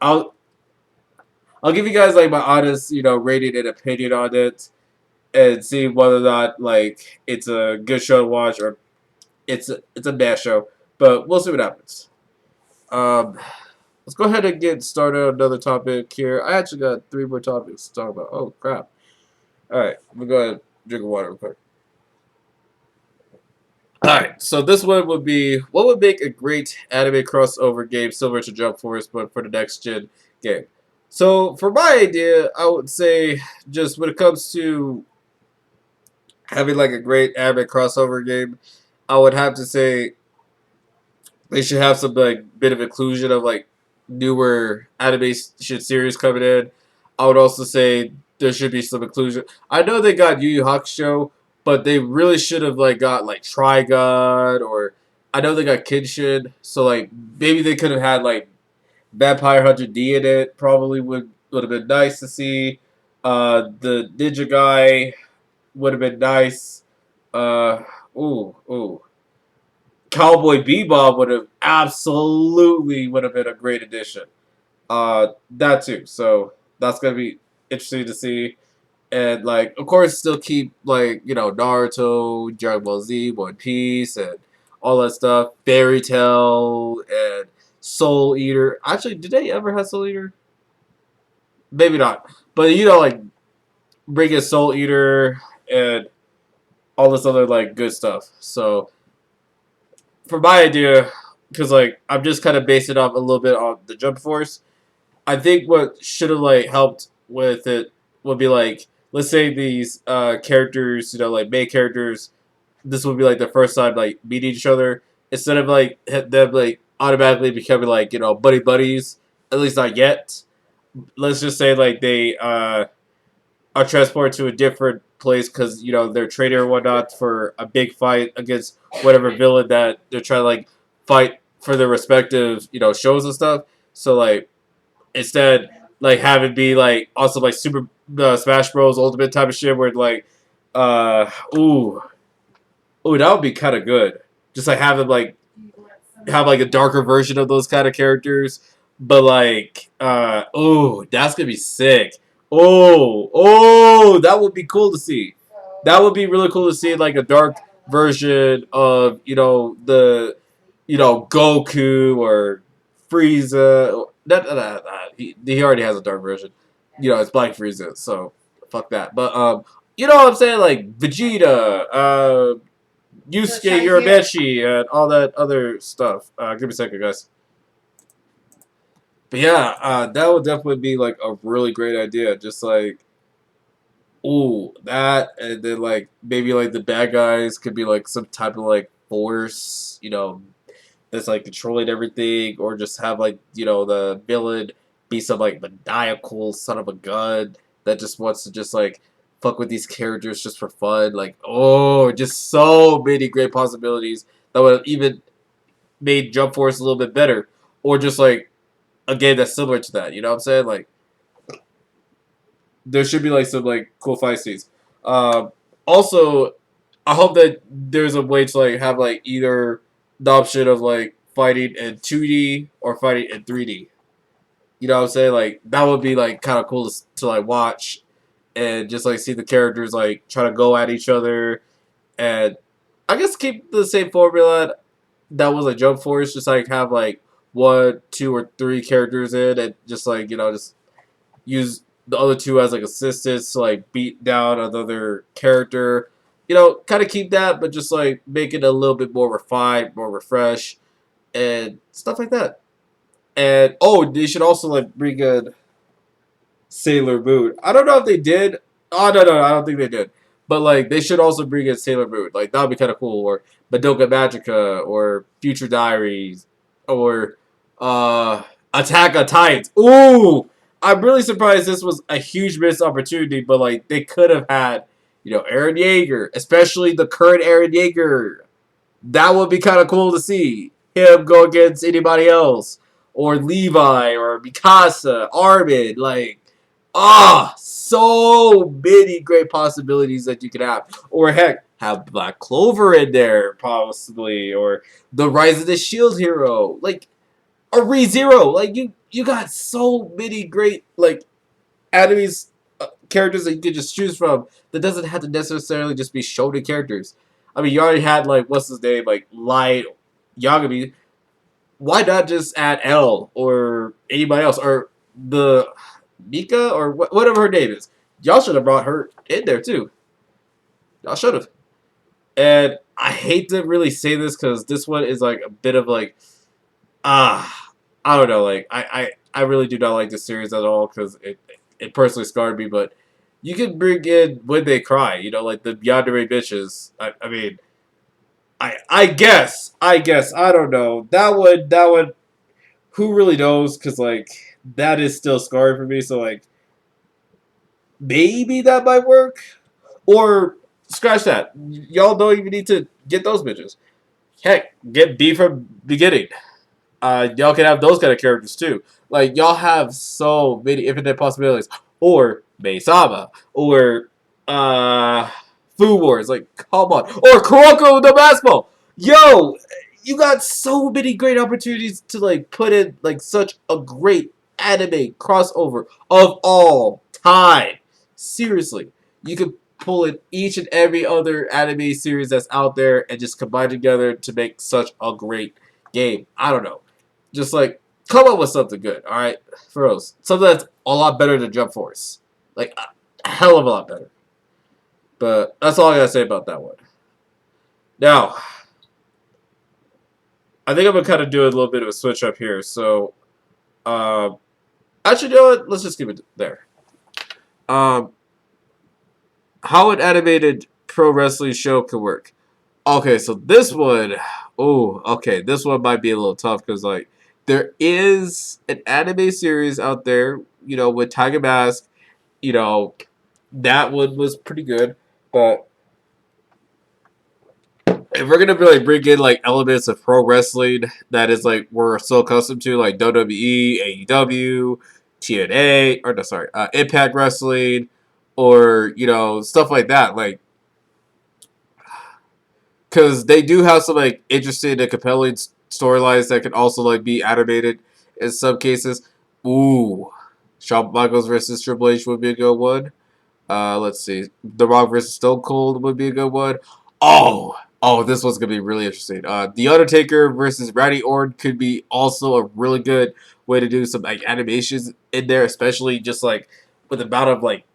I'll I'll give you guys like my honest, rating and opinion on it, and see whether or not like it's a good show to watch or it's a bad show. But we'll see what happens. Um, let's go ahead and get started on another topic here. I actually got 3 more topics to talk about. Oh, crap. Alright, I'm going to go ahead and drink water real quick. Alright, so this one would be, what would make a great anime crossover game similar to Jump Force, but for the next gen game? So, for my idea, I would say, just when it comes to having like a great anime crossover game, I would have to say they should have some like bit of inclusion of like newer animation series coming in. I would also say there should be some inclusion. I know they got Yu Yu Hakusho, but they really should have like got like Trigon, or I know they got Kenshin, so like maybe they could have had like Vampire Hunter D in it. Probably would have been nice to see. The Ninja guy would have been nice. Uh, ooh. Cowboy Bebop would have been a great addition. That too. So that's gonna be interesting to see. And like, of course, still keep like Naruto, Dragon Ball Z, One Piece, and all that stuff. Fairy Tail and Soul Eater. Actually, did they ever have Soul Eater? Maybe not. But like bring in Soul Eater and all this other like good stuff. So for my idea, because like I'm just kind of basing it off a little bit on the Jump Force. I think what should have like helped with it would be like, let's say these characters, like main characters, this would be like the first time like meeting each other, instead of like them like automatically becoming like buddy buddies. At least not yet. Let's just say like they are transported to a different place because they're training or whatnot for a big fight against whatever villain that they're trying to like fight for their respective shows and stuff. So like instead like have it be like also like Super Smash Bros Ultimate type of shit where like uh ooh that would be kind of good. Just like have them like have like a darker version of those kind of characters, but like that's gonna be sick. That would be cool to see. That would be really cool to see like a dark version of the Goku or Frieza. He already has a dark version. It's Black Frieza, so fuck that. But you know what I'm saying? Like Vegeta, Yusuke Urameshi, and all that other stuff. Give me a second, guys. But yeah, that would definitely be like a really great idea. Just like, that, and then like maybe like the bad guys could be like some type of like force, that's like controlling everything, or just have like the villain be some like maniacal son of a gun that just wants to just like fuck with these characters just for fun. Like, just so many great possibilities that would have even made Jump Force a little bit better, or just like a game that's similar to that. You know what I'm saying? Like, there should be like some like cool fight scenes. Also, I hope that there's a way to like have like either the option of like fighting in 2D or fighting in 3D. You know what I'm saying? Like that would be like kind of cool to like watch and just like see the characters like try to go at each other and I guess keep the same formula that was like Jump Force, just like have like one, two, or three characters in, and just like just use the other two as like assistants to like beat down another character. Kind of keep that, but just like make it a little bit more refined, more refreshed, and stuff like that. And oh, they should also like bring in Sailor Moon. I don't know if they did. Oh no, I don't think they did. But like they should also bring in Sailor Moon. Like that would be kind of cool. Or Madoka Magica, or Future Diaries, or uh Attack on Titans. Ooh, I'm really surprised this was a huge missed opportunity. But like they could have had, Eren Yeager, especially the current Eren Yeager. That would be kind of cool to see him go against anybody else, or Levi, or Mikasa, Armin. Like, so many great possibilities that you could have. Or heck, have Black Clover in there, possibly, or the Rise of the Shield Hero, like, or ReZero. Like, you got so many great like animes, characters that you could just choose from that doesn't have to necessarily just be shonen characters. I mean, you already had like what's his name, like Light Yagami. Why not just add L or anybody else, or the Mika, or whatever her name is? Y'all should have brought her in there too. Y'all should have. And I hate to really say this because this one is like a bit of like I don't know, like I really do not like this series at all because it personally scarred me. But you can bring in When They Cry, like the Yandere bitches. I mean, I guess I don't know, that would who really knows, because like that is still scarred for me. So like maybe that might work, or scratch that. Y'all don't even need to get those bitches. Heck, get B from beginning. Y'all can have those kind of characters too. Like y'all have so many infinite possibilities. Or Maid-sama, or Food Wars. Like, come on, or Kuroko the Basketball. Yo, you got so many great opportunities to like put in like such a great anime crossover of all time. Seriously, you could pull in each and every other anime series that's out there and just combine together to make such a great game. I don't know. Just like come up with something good, all right, for us. Something that's a lot better than Jump Force, like a hell of a lot better. But that's all I gotta say about that one. Now, I think I'm gonna kind of do a little bit of a switch up here. So, um, actually, you know what? Let's just keep it there. Um, how an animated pro wrestling show could work. Okay, so this one, this one might be a little tough because like there is an anime series out there, with Tiger Mask. You know, that one was pretty good, but if we're gonna really bring in like elements of pro wrestling that is like we're so accustomed to, like WWE, AEW, TNA, or no, sorry, Impact Wrestling, or stuff like that, like because they do have some like interesting and compelling storylines that can also like be animated in some cases. Ooh, Shawn Michaels versus Triple H would be a good one. Let's see, The Rock versus Stone Cold would be a good one. This one's gonna be really interesting. The Undertaker versus Randy Orton could be also a really good way to do some like animations in there, especially just like with the amount of like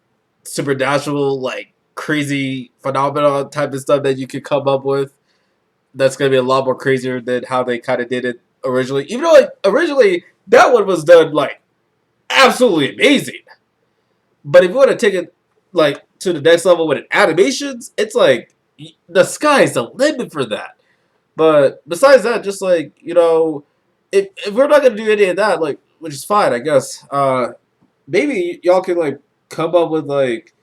supernatural, like crazy phenomenon type of stuff that you could come up with. That's gonna be a lot more crazier than how they kind of did it originally. Even though like originally that one was done like absolutely amazing, but if you want to take it like to the next level with animations, it's like the sky's the limit for that. But besides that, just like if we're not gonna do any of that, like which is fine, I guess. Maybe y'all can like come up with like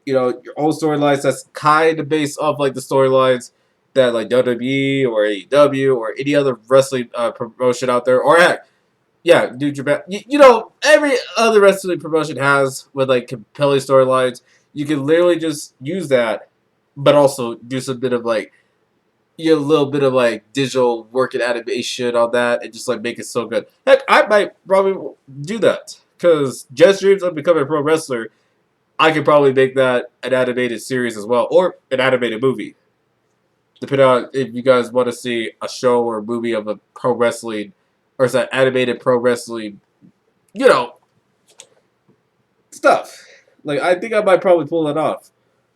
your own storylines that's kind of based off like the storylines that like WWE or AEW or any other wrestling promotion out there, or heck, yeah, New Japan. Every other wrestling promotion has with like compelling storylines. You can literally just use that, but also do some bit of like a little bit of like digital work and animation on that, and just like make it so good. Heck, I might probably do that because Jess dreams of becoming a pro wrestler. I could probably make that an animated series as well, or an animated movie. depending on if you guys want to see a show or a movie of a pro wrestling, or is that animated pro wrestling, you know, stuff. Like, I think I might probably pull it off.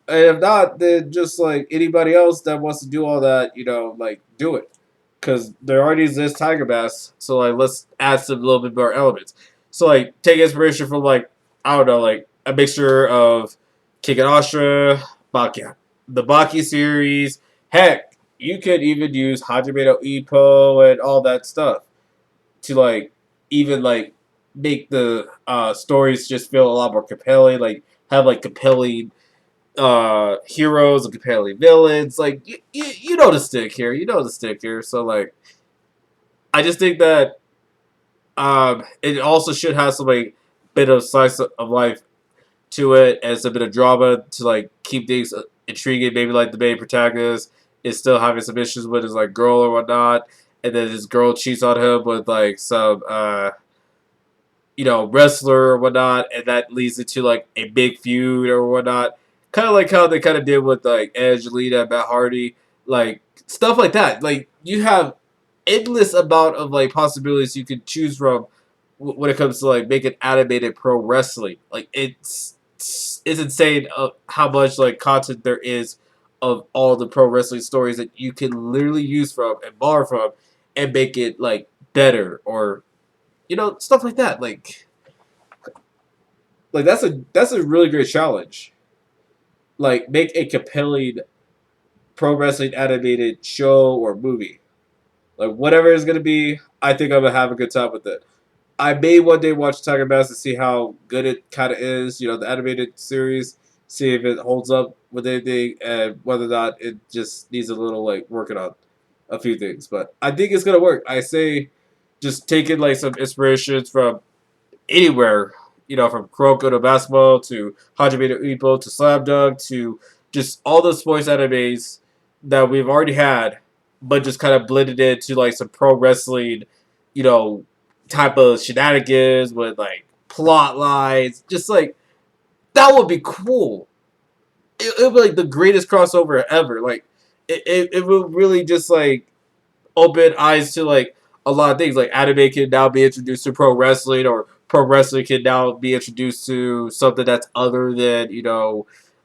And if not, then just like anybody else that wants to do all that, like do it. Because there already exists Tiger Bass, so like let's add some little bit more elements. So like take inspiration from like I don't know, like a mixture of King and Astra, Baki, the Baki series. Heck, you could even use Hajime no Ippo and all that stuff to like even like make the stories just feel a lot more compelling. Like have like compelling heroes and compelling villains. Like you know the stick here. You know the stick here. So like I just think that it also should have some like bit of slice of life to it and some bit of drama to like keep things intriguing. Maybe like the main protagonist is still having some issues with his like girl or whatnot, and then his girl cheats on him with like some wrestler or whatnot, and that leads into like a big feud or whatnot. Kind of like how they kind of did with like Edge, Lita, Matt Hardy, like stuff like that. Like you have endless amount of like possibilities you could choose from when it comes to like making animated pro wrestling. Like it's insane how much like content there is of all the pro wrestling stories that you can literally use from and borrow from and make it like better or stuff like that. Like that's a really great challenge. Like make a compelling pro wrestling animated show or movie. Like whatever it's gonna be, I think I'm gonna have a good time with it. I may one day watch Tiger Mask to see how good it kind of is. The animated series, see if it holds up with anything, and whether or not it just needs a little like working on a few things. But I think it's gonna work. I say, just taking like some inspirations from anywhere, from Kuroko to basketball to Hajime to Ippo to Slam Dunk to just all the sports animes that we've already had, but just kind of blended into like some pro wrestling, you know, type of shenanigans with like plot lines. Just like that would be cool. It would be like the greatest crossover ever. Like it would really just like open eyes to like a lot of things. Like anime can now be introduced to pro wrestling, or pro wrestling can now be introduced to something that's other than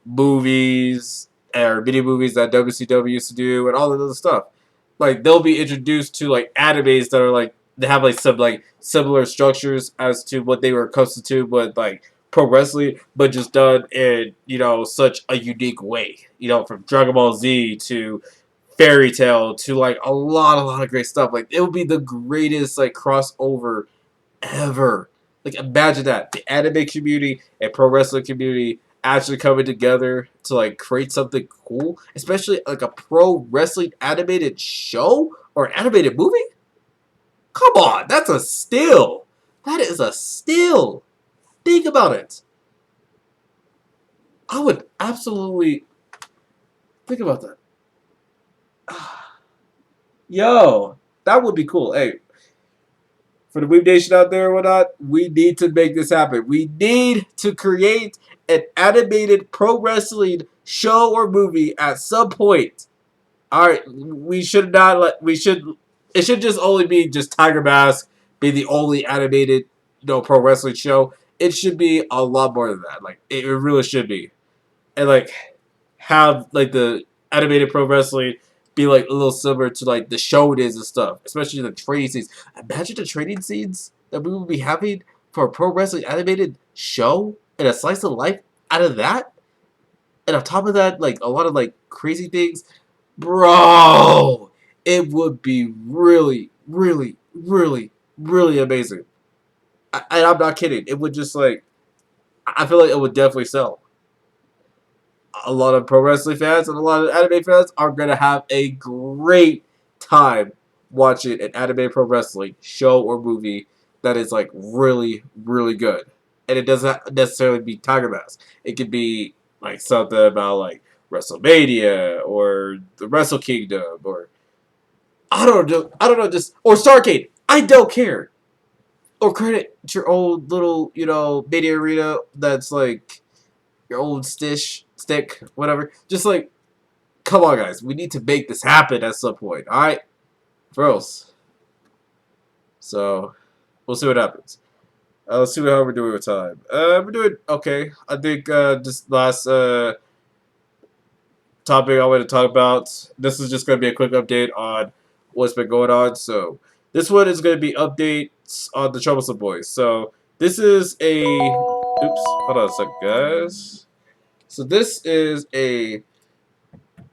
movies or mini movies that WCW used to do, and all that other stuff. Like they'll be introduced to like animes that are like they have like some like similar structures as to what they were accustomed to, but like pro wrestling, but just done in such a unique way. From Dragon Ball Z to Fairy Tale to like a lot of great stuff. Like it would be the greatest like crossover ever. Like imagine that the anime community and pro wrestling community actually coming together to like create something cool, especially like a pro wrestling animated show or an animated movie. Come on, that's a steal. That is a steal. Think about it. I would absolutely think about that. Yo, that would be cool. Hey, for the Weeb Nation out there or whatnot, we need to make this happen. We need to create an animated pro wrestling show or movie at some point. All right, we should not let. We should. It should just only be just Tiger Mask be the only animated, pro wrestling show. It should be a lot more than that. Like it really should be, and like have like the animated pro wrestling be like a little similar to like the Shonen and stuff, especially the training scenes. Imagine the training scenes that we would be having for a pro wrestling animated show and a slice of life out of that. And on top of that, like a lot of like crazy things, bro. It would be really, really, really, really amazing. And I'm not kidding. It would just like I feel like it would definitely sell. A lot of pro wrestling fans and a lot of anime fans are gonna have a great time watching an anime pro wrestling show or movie that is like really, really good. And it doesn't necessarily be Tiger Mask. It could be like something about like WrestleMania or the Wrestle Kingdom or I don't know, just or Starcade. I don't care. Or credit your old little, media arena that's like your old stick, whatever. Just like come on, guys. We need to make this happen at some point. All right, bros. So we'll see what happens. Let's see how we're doing with time. We're doing okay. I think this last topic I want to talk about. This is just going to be a quick update on what's been going on. So this one is going to be updates on the Troublesome Boys. So this is a oops. Hold on a second, guys. So this is a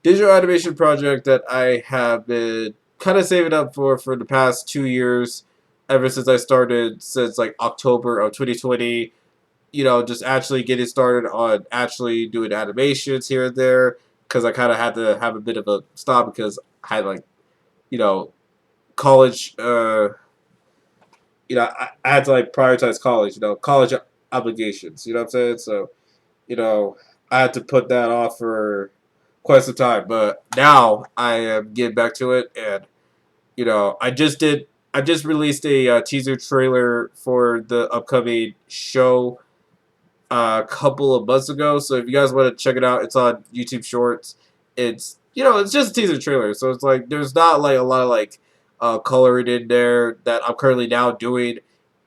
digital animation project that I have been kind of saving up for the past 2 years, ever since I started, since like October of 2020. You know, just actually getting started on actually doing animations here and there, because I kind of had to have a bit of a stop because I had like, you know, college. I had to like prioritize college. College obligations. You know what I'm saying? So I had to put that off for quite some time. But now I am getting back to it, and I just did. I just released a teaser trailer for the upcoming show a couple of months ago. So if you guys want to check it out, it's on YouTube Shorts. It's just a teaser trailer, so it's like there's not like a lot of like coloring in there that I'm currently now doing,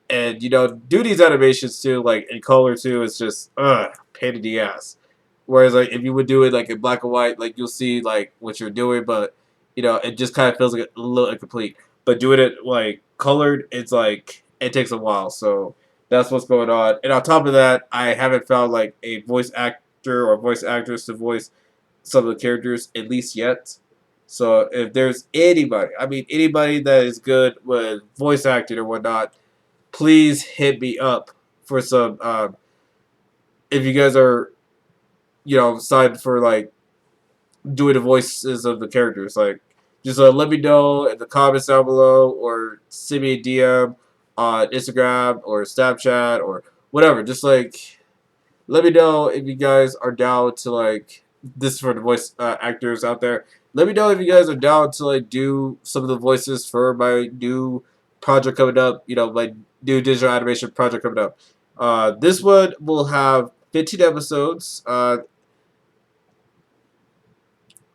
and do these animations too, like in color too. It's just pain in the ass. Whereas like if you would do it like in black and white, like you'll see like what you're doing, but it just kind of feels like a little incomplete. But doing it like colored, it's like it takes a while. So that's what's going on. And on top of that, I haven't found like a voice actor or voice actress to voice some of the characters, at least yet. So if there's anybody, I mean anybody that is good with voice acting or whatnot, please hit me up for some. If you guys are, signed for like doing the voices of the characters, like just let me know in the comments down below, or send me a DM on Instagram or Snapchat or whatever. Just like let me know if you guys are down to like this for the voice actors out there. Let me know if you guys are down to like do some of the voices for my new project coming up. My new digital animation project coming up. This one will have 15 episodes.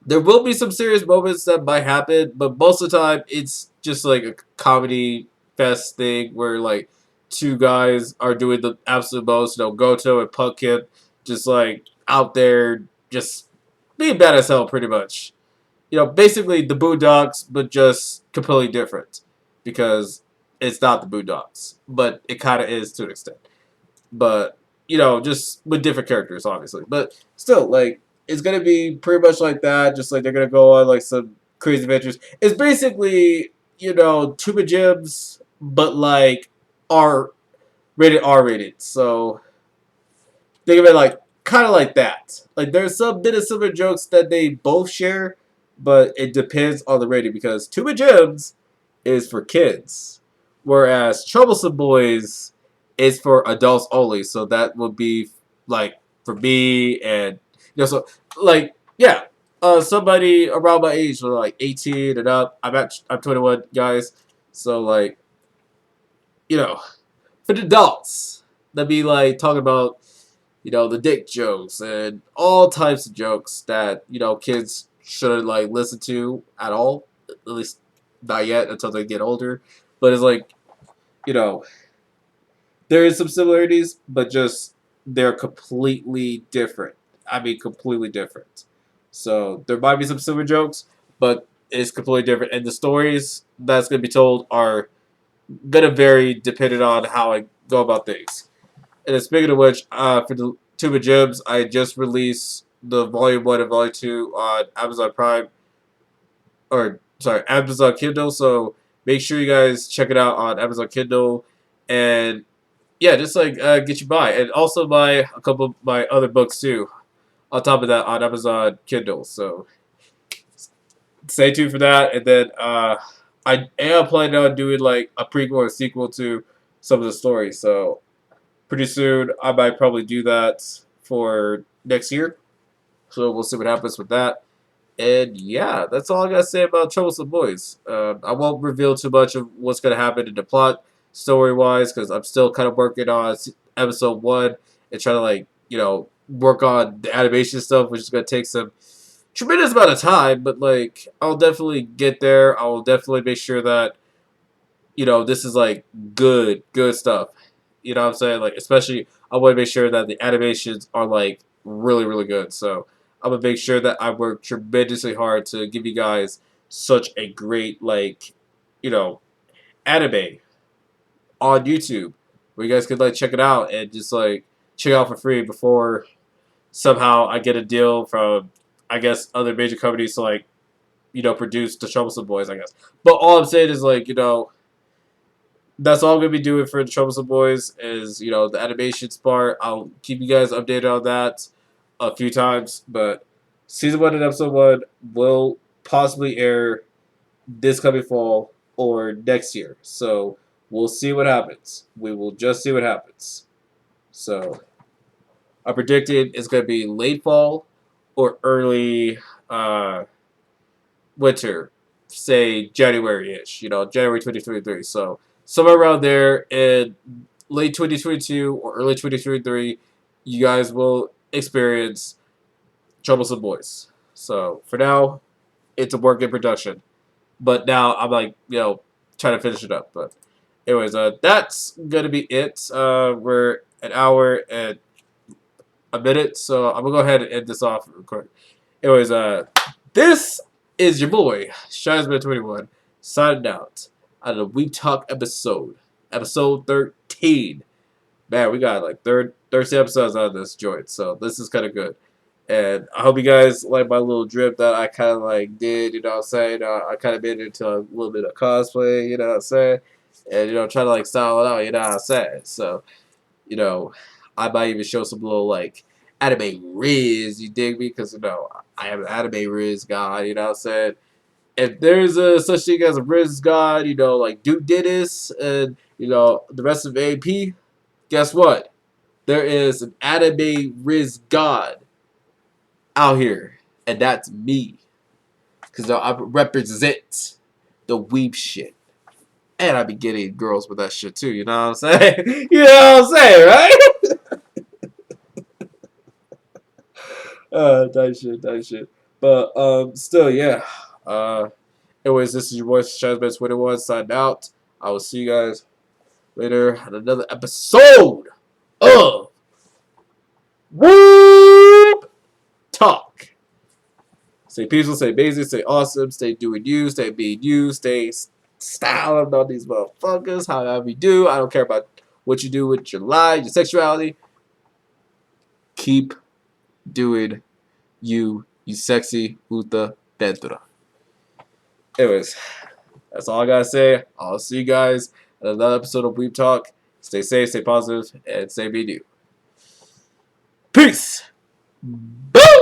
There will be some serious moments that might happen, but most of the time it's just like a comedy fest thing where like two guys are doing the absolute most. Goto and Pumpkin just like out there just being bad as hell, pretty much. Basically the Boondocks, but just completely different because it's not the Boondocks, but it kind of is to an extent. But just with different characters, obviously. But still, like it's gonna be pretty much like that. Just like they're gonna go on like some crazy adventures. It's basically Tuba Jibs, but like R rated. So think of it like kind of like that. Like there's some bit of similar jokes that they both share, but it depends on the rating because Tuba Jibs is for kids, whereas Troublesome Boys is for adults only. So that would be like for me, and so like yeah, somebody around my age, so like 18 and up. I'm 21, guys. So like for the adults, that be like talking about the dick jokes and all types of jokes that kids shouldn't like listen to at all. At least not yet until they get older. But it's like you know there is some similarities, but just they're completely different. I mean, completely different. So there might be some similar jokes, but it's completely different. And the stories that's gonna be told are gonna vary depending on how I go about things. And then speaking of which, for the Tuba Jibs, I just released the Volume 1 and Volume 2 on Amazon Prime, or sorry, Amazon Kindle. So make sure you guys check it out on Amazon Kindle, and yeah, just like get you by, and also buy a couple of my other books too. On top of that, on Amazon Kindle. So stay tuned for that, and then I am planning on doing like a prequel or sequel to some of the stories. So pretty soon, I might probably do that for next year. So we'll see what happens with that. And yeah, that's all I gotta say about Troublesome Boys. I won't reveal too much of what's gonna happen in the plot, story wise, because I'm still kind of working on episode 1 and trying to like work on the animation stuff, which is gonna take some tremendous amount of time, but like I'll definitely get there. I'll definitely make sure that this is like good stuff. You know what I'm saying? Like especially I want to make sure that the animations are like really good. So I'm gonna make sure that I work tremendously hard to give you guys such a great like you know anime on YouTube where you guys could like check it out and just like check it out for free before somehow I get a deal from I guess other major companies to like produce the Troublesome Boys, I guess. But all I'm saying is like that's all I'm gonna be doing for the Troublesome Boys is the animations part. I'll keep you guys updated on that a few times, but season 1 and episode 1 will possibly air this coming fall or next year. So we'll see what happens. We will just see what happens. So I predicted it's gonna be late fall or early winter, say January-ish. January 2023. So somewhere around there in late 2022 or early 2023, you guys will experience Troublesome Boys. So for now, it's a work in production. But now I'm like, trying to finish it up. But anyways, that's gonna be it. We're an hour and a minute, so I'm gonna go ahead and end this off real quick. Anyways, this is your boy Shyzman21 signing out on the Weeb Talk episode 13. Man, we got like 30 episodes out of this joint, so this is kind of good. And I hope you guys like my little drip that I kind of like did, you know what I'm saying? I kind of made it into a little bit of cosplay, you know what I'm saying? And, try to like style it out, you know what I'm saying? So, I might even show some little like anime riz, you dig me? Because, I am an anime riz god, you know what I'm saying? If there's a such thing as a riz god, like Duke Dennis and, the rest of AP, guess what? There is an anime riz god out here, and that's me, because I represent the weeb shit, and I be getting girls with that shit too. You know what I'm saying? You know what I'm saying, right? Nice shit. But still, yeah. Anyways, this is your boy Shyzman21 signing out. I will see you guys later on another episode of Weeb Talk. Stay peaceful, stay amazing, stay awesome, stay doing you, stay being you, stay styling on these motherfuckers, however you do. I don't care about what you do with your life, your sexuality. Keep doing you sexy Uta Pedra. Anyways, that's all I gotta say. I'll see you guys in another episode of Weeb Talk. Stay safe, stay positive, and stay being you. Peace! Boom!